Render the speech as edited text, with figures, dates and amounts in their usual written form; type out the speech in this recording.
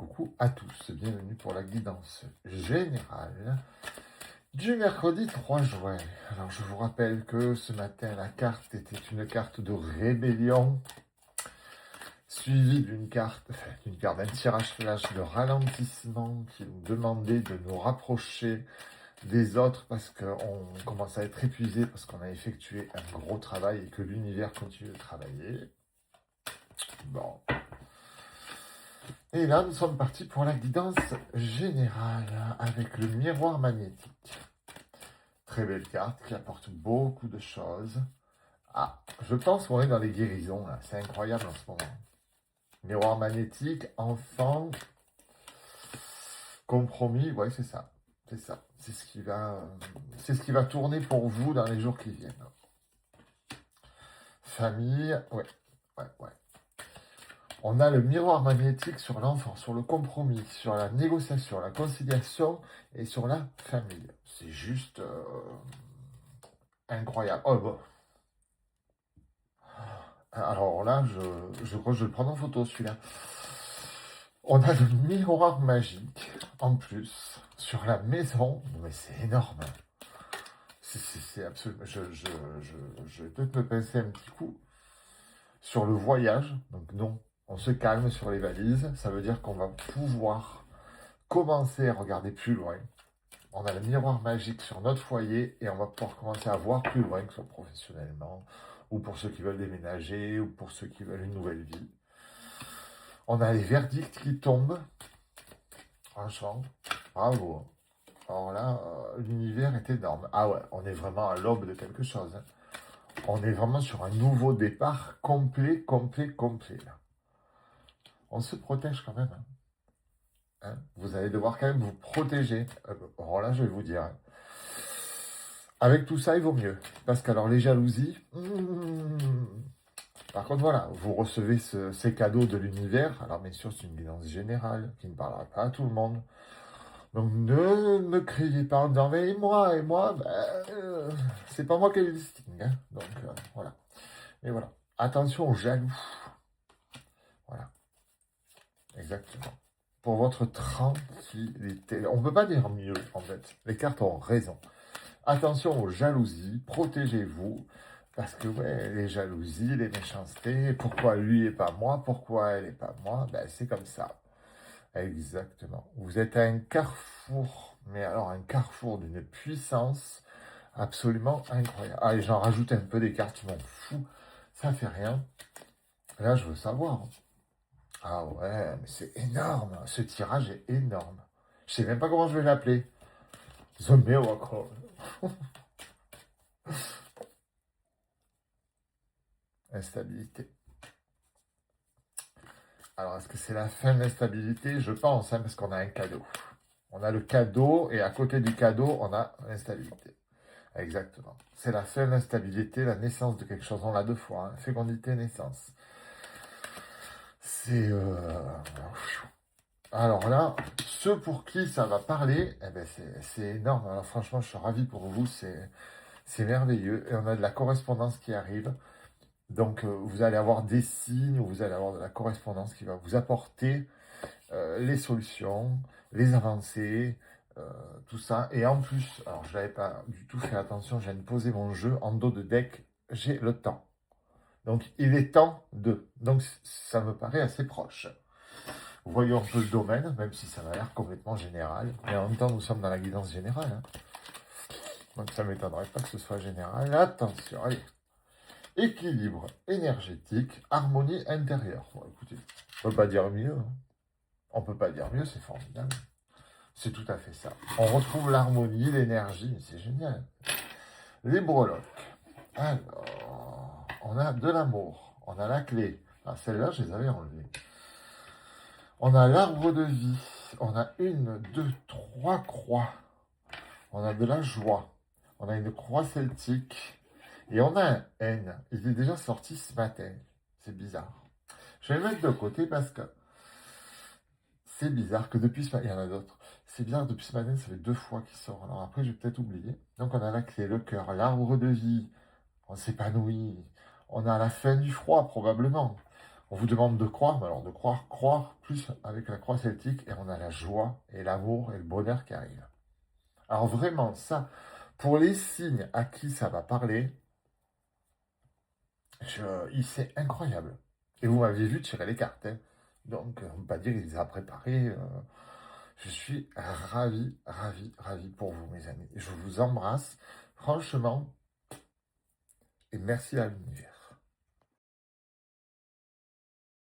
Coucou à tous, bienvenue pour la guidance générale du mercredi 3 juin. Alors je vous rappelle que ce matin la carte était une carte de rébellion, suivie d'un tirage flash de ralentissement qui nous demandait de nous rapprocher des autres parce qu'on commence à être épuisé, parce qu'on a effectué un gros travail et que l'univers continue de travailler. Bon. Et là, nous sommes partis pour la guidance générale avec le miroir magnétique. Très belle carte qui apporte beaucoup de choses. Ah, je pense qu'on est dans les guérisons, là. C'est incroyable en ce moment. Miroir magnétique, enfant, compromis, ouais, c'est ça. C'est ça. C'est ce qui va tourner pour vous dans les jours qui viennent. Famille, ouais. On a le miroir magnétique sur l'enfant, sur le compromis, sur la négociation, la conciliation et sur la famille. C'est juste incroyable. Oh, bon. Alors là, je crois que je vais le prendre en photo celui-là. On a le miroir magique en plus sur la maison. Mais c'est énorme. C'est absolument. Je vais peut-être me pincer un petit coup sur le voyage. Donc non. On se calme sur les valises, ça veut dire qu'on va pouvoir commencer à regarder plus loin. On a le miroir magique sur notre foyer et on va pouvoir commencer à voir plus loin, que ce soit professionnellement, ou pour ceux qui veulent déménager, ou pour ceux qui veulent une nouvelle vie. On a les verdicts qui tombent. Franchement, bravo. Alors là, l'univers est énorme. Ah ouais, on est vraiment à l'aube de quelque chose. On est vraiment sur un nouveau départ complet. Là. On se protège quand même. Hein. Vous allez devoir quand même vous protéger. Alors là, je vais vous dire. Avec tout ça, il vaut mieux. Parce qu'alors, les jalousies... Par contre, voilà, vous recevez ces cadeaux de l'univers. Alors, bien sûr, c'est une guidance générale qui ne parlera pas à tout le monde. Donc, ne me criez pas en disant, mais et moi, c'est pas moi qui le distingue. Hein. Donc, voilà. Et voilà. Attention aux jaloux. Voilà. Exactement. Pour votre tranquillité. On ne peut pas dire mieux, en fait. Les cartes ont raison. Attention aux jalousies, protégez-vous, parce que ouais, les jalousies, les méchancetés, pourquoi lui et pas moi, pourquoi elle et pas moi, ben c'est comme ça. Exactement. Vous êtes à un carrefour, mais alors un carrefour d'une puissance absolument incroyable. Allez, j'en rajoute un peu des cartes, je m'en fous, ça fait rien. Là, je veux savoir. Ah ouais, mais c'est énorme. Ce tirage est énorme. Je sais même pas comment je vais l'appeler. The Miracle. Instabilité. Alors, est-ce que c'est la fin de l'instabilité? Je pense, hein, parce qu'on a un cadeau. On a le cadeau, et à côté du cadeau, on a l'instabilité. Exactement. C'est la fin de l'instabilité, la naissance de quelque chose. On l'a deux fois, hein. Fécondité, naissance. C'est... Alors là, ceux pour qui ça va parler, eh ben c'est énorme. Alors franchement, je suis ravi pour vous, c'est merveilleux. Et on a de la correspondance qui arrive. Donc vous allez avoir des signes, vous allez avoir de la correspondance qui va vous apporter les solutions, les avancées, tout ça. Et en plus, alors je n'avais pas du tout fait attention, je viens de poser mon jeu en dos de deck, j'ai le temps. Donc il est temps de. Donc ça me paraît assez proche. Voyons un peu le domaine, même si ça m'a l'air complètement général. Mais en même temps, nous sommes dans la guidance générale. Hein. Donc ça ne m'étonnerait pas que ce soit général. Attention, allez. Équilibre énergétique, harmonie intérieure. Bon, écoutez, on ne peut pas dire mieux. Hein. On ne peut pas dire mieux, c'est formidable. C'est tout à fait ça. On retrouve l'harmonie, l'énergie, c'est génial. Les breloques. Alors, on a de l'amour. On a la clé. Ah, celle-là, je les avais enlevées. On a l'arbre de vie. On a une, deux, trois croix. On a de la joie. On a une croix celtique. Et on a un N. Il est déjà sorti ce matin. C'est bizarre. Je vais le mettre de côté parce que c'est bizarre que depuis ce matin, il y en a d'autres. C'est bizarre, depuis ce matin, ça fait 2 fois qu'il sort. Alors après, j'ai peut-être oublié. Donc on a la clé, le cœur, l'arbre de vie. On s'épanouit. On a la fin du froid, probablement. On vous demande de croire, mais alors de croire plus avec la croix celtique, et on a la joie et l'amour et le bonheur qui arrivent. Alors vraiment, ça, pour les signes à qui ça va parler, c'est incroyable. Et vous m'aviez vu tirer les cartes, hein. Donc, on ne peut pas dire qu'il les a préparées. Je suis ravi, ravi, ravi pour vous, mes amis. Je vous embrasse, franchement, et merci à l'univers.